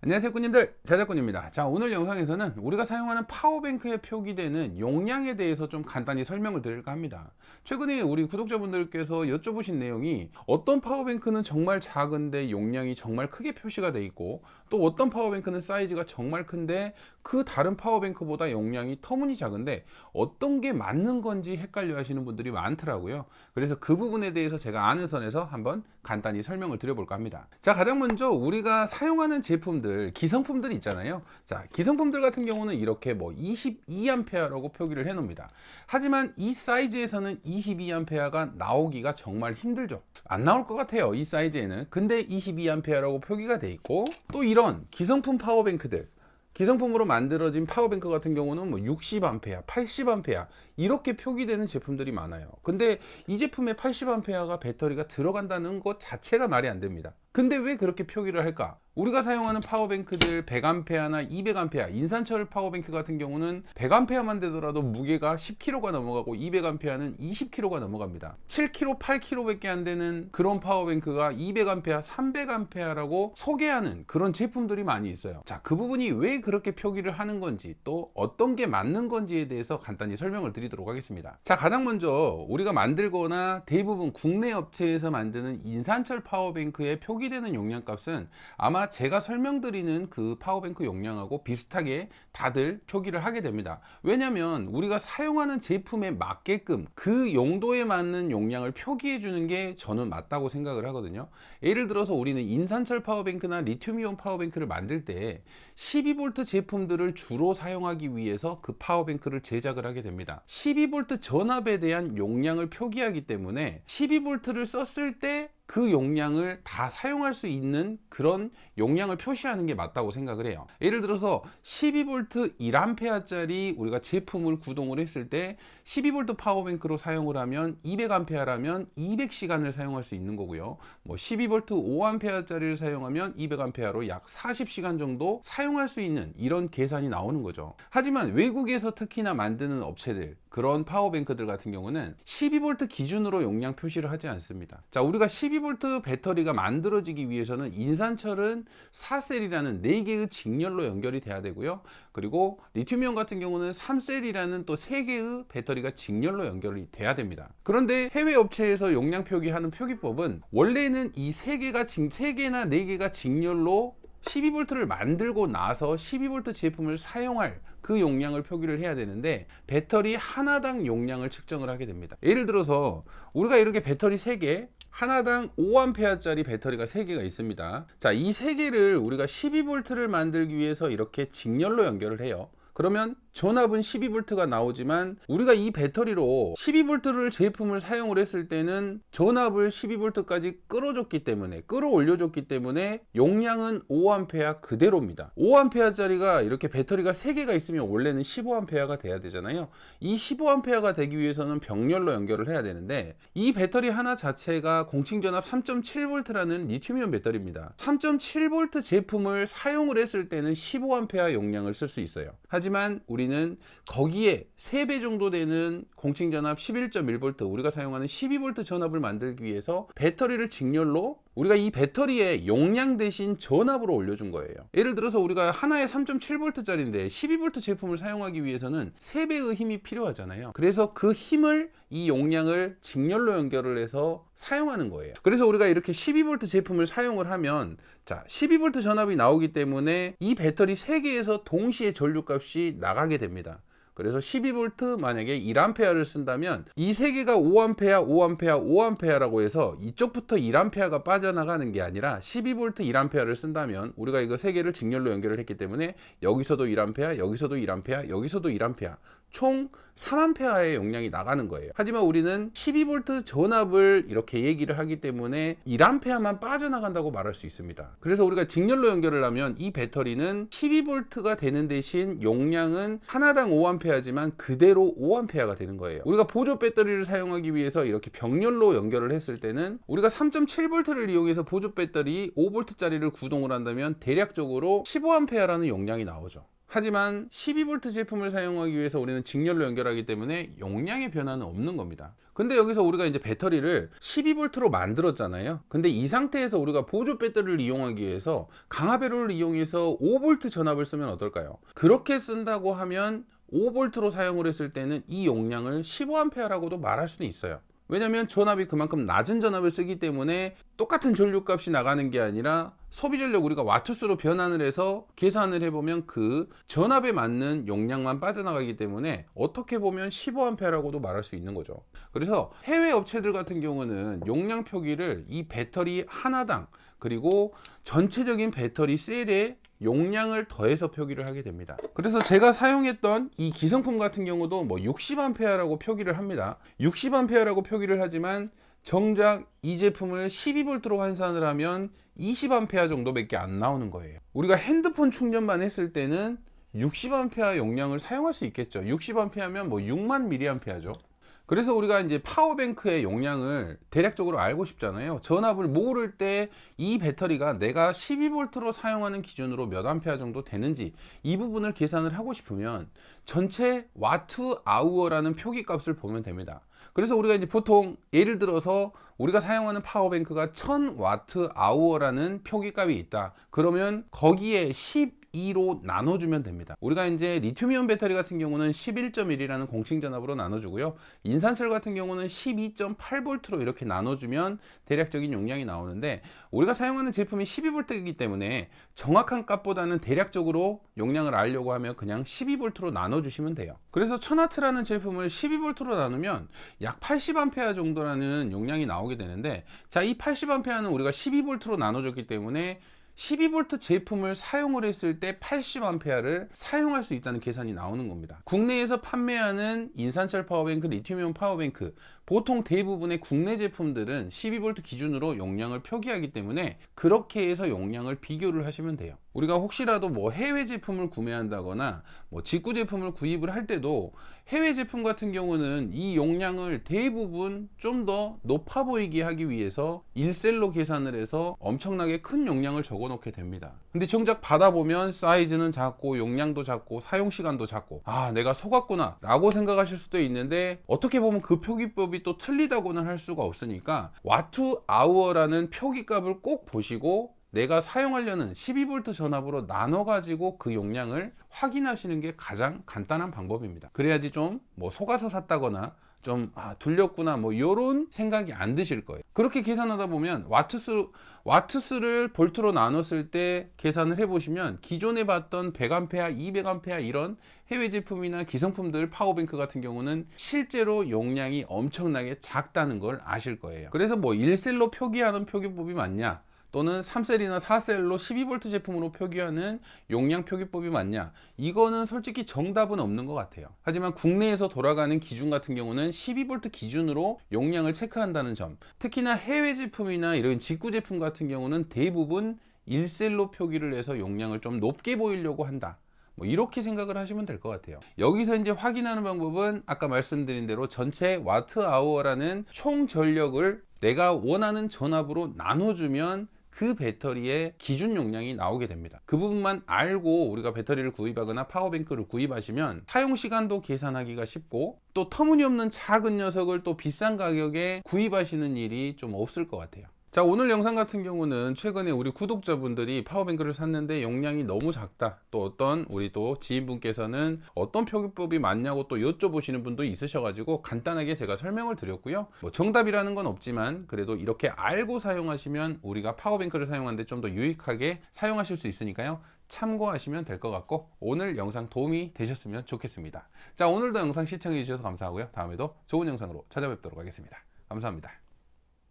안녕하세요 꾸님들, 자작꾼입니다. 자, 오늘 영상에서는 우리가 사용하는 파워뱅크에 표기되는 용량에 대해서 좀 간단히 설명을 드릴까 합니다. 최근에 우리 구독자분들께서 여쭤보신 내용이 어떤 파워뱅크는 정말 작은데 용량이 정말 크게 표시가 돼 있고, 또 어떤 파워뱅크는 사이즈가 정말 큰데 그 다른 파워뱅크보다 용량이 터무니 작은데 어떤 게 맞는 건지 헷갈려 하시는 분들이 많더라고요. 그래서 그 부분에 대해서 제가 아는 선에서 한번 간단히 설명을 드려볼까 합니다. 자, 가장 먼저 우리가 사용하는 제품들, 기성품들 있잖아요. 자, 기성품들 같은 경우는 이렇게 뭐 22A라고 표기를 해 놓습니다. 하지만 이 사이즈에서는 22A가 나오기가 정말 힘들죠. 안 나올 것 같아요, 이 사이즈에는. 근데 22A라고 표기가 돼 있고, 또 이런 기성품 파워뱅크들, 기성품으로 만들어진 파워뱅크 같은 경우는 뭐 60A, 80A 이렇게 표기되는 제품들이 많아요. 근데 이 제품에 80A가 배터리가 들어간다는 것 자체가 말이 안 됩니다. 근데 왜 그렇게 표기를 할까? 우리가 사용하는 파워뱅크들 100A나 200A, 인산철 파워뱅크 같은 경우는 100A만 되더라도 무게가 10kg가 넘어가고 200A는 20kg가 넘어갑니다. 7kg, 8kg 밖에 안 되는 그런 파워뱅크가 200A, 300A라고 소개하는 그런 제품들이 많이 있어요. 자, 그 부분이 왜 그렇게 표기를 하는 건지, 또 어떤 게 맞는 건지에 대해서 간단히 설명을 드리도록 하겠습니다. 자, 가장 먼저 우리가 만들거나 대부분 국내 업체에서 만드는 인산철 파워뱅크에 표기되는 용량값은 아마 제가 설명드리는 그 파워뱅크 용량하고 비슷하게 다들 표기를 하게 됩니다. 왜냐면 우리가 사용하는 제품에 맞게끔 그 용도에 맞는 용량을 표기해 주는 게 저는 맞다고 생각을 하거든요. 예를 들어서 우리는 인산철 파워뱅크나 리튬이온 파워뱅크를 만들 때 12V 제품들을 주로 사용하기 위해서 그 파워뱅크를 제작을 하게 됩니다. 12V 전압에 대한 용량을 표기하기 때문에 12V를 썼을 때 그 용량을 다 사용할 수 있는 그런 용량을 표시하는 게 맞다고 생각을 해요. 예를 들어서 12V 1A짜리 우리가 제품을 구동을 했을 때 12V 파워뱅크로 사용을 하면 200A라면 200시간을 사용할 수 있는 거고요. 뭐 12V 5A짜리를 사용하면 200A로 약 40시간 정도 사용할 수 있는 이런 계산이 나오는 거죠. 하지만 외국에서 특히나 만드는 업체들, 그런 파워뱅크들 같은 경우는 12V 기준으로 용량 표시를 하지 않습니다. 자, 우리가 12V 배터리가 만들어지기 위해서는 인산철은 4셀이라는 4개의 직렬로 연결이 돼야 되고요. 그리고 리튬이온 같은 경우는 3셀이라는 또 3개의 배터리가 직렬로 연결이 돼야 됩니다. 그런데 해외 업체에서 용량 표기하는 표기법은 원래는 이 3개나 4개가 직렬로 12V를 만들고 나서 12V 제품을 사용할 그 용량을 표기를 해야 되는데, 배터리 하나당 용량을 측정을 하게 됩니다. 예를 들어서 우리가 이렇게 배터리 3개, 하나당 5A짜리 배터리가 3개가 있습니다. 자, 이 3개를 우리가 12V를 만들기 위해서 이렇게 직렬로 연결을 해요. 그러면 전압은 12V가 나오지만 우리가 이 배터리로 12V를 제품을 사용을 했을 때는 전압을 12V까지 끌어올려줬기 때문에 용량은 5A 그대로입니다. 5A짜리가 이렇게 배터리가 3개가 있으면 원래는 15A가 돼야 되잖아요. 이 15A가 되기 위해서는 병렬로 연결을 해야 되는데, 이 배터리 하나 자체가 공칭전압 3.7V라는 리튬이온 배터리입니다. 3.7V 제품을 사용을 했을 때는 15A 용량을 쓸 수 있어요. 하지만 우리는 거기에 3배 정도 되는 공칭전압 11.1V, 우리가 사용하는 12V 전압을 만들기 위해서 배터리를 직렬로 우리가 이 배터리의 용량 대신 전압으로 올려준 거예요. 예를 들어서 우리가 하나에 3.7V짜리인데 12V 제품을 사용하기 위해서는 3배의 힘이 필요하잖아요. 그래서 그 힘을, 이 용량을 직렬로 연결을 해서 사용하는 거예요. 그래서 우리가 이렇게 12V 제품을 사용을 하면, 자, 12V 전압이 나오기 때문에 이 배터리 3개에서 동시에 전류값이 나가게 됩니다. 그래서 12V 만약에 1A를 쓴다면 이 3개가 5A라고 해서 이쪽부터 1A가 빠져나가는 게 아니라 12V 1A를 쓴다면 우리가 이거 3개를 직렬로 연결을 했기 때문에 여기서도 1A, 여기서도 1A, 여기서도 1A, 총 3A의 용량이 나가는 거예요. 하지만 우리는 12V 전압을 이렇게 얘기를 하기 때문에 1A만 빠져나간다고 말할 수 있습니다. 그래서 우리가 직렬로 연결을 하면 이 배터리는 12V가 되는 대신 용량은 하나당 5A지만 그대로 5A가 되는 거예요. 우리가 보조 배터리를 사용하기 위해서 이렇게 병렬로 연결을 했을 때는 우리가 3.7V를 이용해서 보조 배터리 5V짜리를 구동을 한다면 대략적으로 15A라는 용량이 나오죠. 하지만 12V 제품을 사용하기 위해서 우리는 직렬로 연결하기 때문에 용량의 변화는 없는 겁니다. 근데 여기서 우리가 이제 배터리를 12V로 만들었잖아요. 근데 이 상태에서 우리가 보조 배터리를 이용하기 위해서 강화 배럴을 이용해서 5V 전압을 쓰면 어떨까요? 그렇게 쓴다고 하면 5V로 사용을 했을 때는 이 용량을 15A라고도 말할 수는 있어요. 왜냐면 전압이 그만큼 낮은 전압을 쓰기 때문에 똑같은 전류값이 나가는 게 아니라 소비 전력 우리가 와트수로 변환을 해서 계산을 해보면 그 전압에 맞는 용량만 빠져나가기 때문에 어떻게 보면 15A라고도 말할 수 있는 거죠. 그래서 해외 업체들 같은 경우는 용량 표기를 이 배터리 하나당 그리고 전체적인 배터리 셀에 용량을 더해서 표기를 하게 됩니다. 그래서 제가 사용했던 이 기성품 같은 경우도 뭐 60A라고 표기를 합니다. 60A라고 표기를 하지만 정작 이 제품을 12V로 환산을 하면 20A 정도밖에 안 나오는 거예요. 우리가 핸드폰 충전만 했을 때는 60A 용량을 사용할 수 있겠죠. 60A면 뭐 6만 mAh죠. 그래서 우리가 이제 파워뱅크의 용량을 대략적으로 알고 싶잖아요. 전압을 모를 때 이 배터리가 내가 12V로 사용하는 기준으로 몇 암페어 정도 되는지 이 부분을 계산을 하고 싶으면 전체 와트 아우어라는 표기 값을 보면 됩니다. 그래서 우리가 이제 보통 예를 들어서 우리가 사용하는 파워뱅크가 1000와트 아우어라는 표기값이 있다. 그러면 거기에 12로 나눠주면 됩니다. 우리가 이제 리튬이온 배터리 같은 경우는 11.1이라는 공식 전압으로 나눠주고요. 인산철 같은 경우는 12.8V로 이렇게 나눠주면 대략적인 용량이 나오는데 우리가 사용하는 제품이 12V이기 때문에 정확한 값보다는 대략적으로 용량을 알려고 하면 그냥 12V로 나눠주시면 돼요. 그래서 1000W라는 제품을 12V로 나누면 약 80A 정도라는 용량이 나오게 되는데 자, 이 80A는 우리가 12V로 나눠줬기 때문에 12V 제품을 사용을 했을 때 80A를 사용할 수 있다는 계산이 나오는 겁니다. 국내에서 판매하는 인산철 파워뱅크, 리튬이온 파워뱅크 보통 대부분의 국내 제품들은 12V 기준으로 용량을 표기하기 때문에 그렇게 해서 용량을 비교를 하시면 돼요. 우리가 혹시라도 뭐 해외 제품을 구매한다거나 뭐 직구 제품을 구입을 할 때도 해외 제품 같은 경우는 이 용량을 대부분 좀 더 높아 보이게 하기 위해서 1셀로 계산을 해서 엄청나게 큰 용량을 적어 놓게 됩니다. 근데 정작 받아보면 사이즈는 작고 용량도 작고 사용 시간도 작고 아, 내가 속았구나 라고 생각하실 수도 있는데 어떻게 보면 그 표기법이 또 틀리다고는 할 수가 없으니까 와트 아워라는 표기값을 꼭 보시고 내가 사용하려는 12V 전압으로 나눠 가지고 그 용량을 확인하시는 게 가장 간단한 방법입니다. 그래야지 좀 뭐 속아서 샀다거나 좀 둘렸구나 뭐 이런 생각이 안 드실 거예요. 그렇게 계산하다 보면 와트수를 볼트로 나눴을 때 계산을 해보시면 기존에 봤던 100A, 200A 이런 해외 제품이나 기성품들 파워뱅크 같은 경우는 실제로 용량이 엄청나게 작다는 걸 아실 거예요. 그래서 뭐 1셀로 표기하는 표기법이 맞냐 또는 3셀이나 4셀로 12V 제품으로 표기하는 용량 표기법이 맞냐, 이거는 솔직히 정답은 없는 것 같아요. 하지만 국내에서 돌아가는 기준 같은 경우는 12V 기준으로 용량을 체크한다는 점, 특히나 해외 제품이나 이런 직구 제품 같은 경우는 대부분 1셀로 표기를 해서 용량을 좀 높게 보이려고 한다, 뭐 이렇게 생각을 하시면 될 것 같아요. 여기서 이제 확인하는 방법은 아까 말씀드린 대로 전체 와트 아워라는 총 전력을 내가 원하는 전압으로 나눠주면 그 배터리의 기준 용량이 나오게 됩니다. 그 부분만 알고 우리가 배터리를 구입하거나 파워뱅크를 구입하시면 사용 시간도 계산하기가 쉽고 또 터무니없는 작은 녀석을 또 비싼 가격에 구입하시는 일이 좀 없을 것 같아요. 자, 오늘 영상 같은 경우는 최근에 우리 구독자분들이 파워뱅크를 샀는데 용량이 너무 작다, 또 어떤 우리 또 지인분께서는 어떤 표기법이 맞냐고 또 여쭤보시는 분도 있으셔가지고 간단하게 제가 설명을 드렸고요. 뭐 정답이라는 건 없지만 그래도 이렇게 알고 사용하시면 우리가 파워뱅크를 사용하는데 좀 더 유익하게 사용하실 수 있으니까요, 참고하시면 될 것 같고 오늘 영상 도움이 되셨으면 좋겠습니다. 자, 오늘도 영상 시청해 주셔서 감사하고요. 다음에도 좋은 영상으로 찾아뵙도록 하겠습니다. 감사합니다.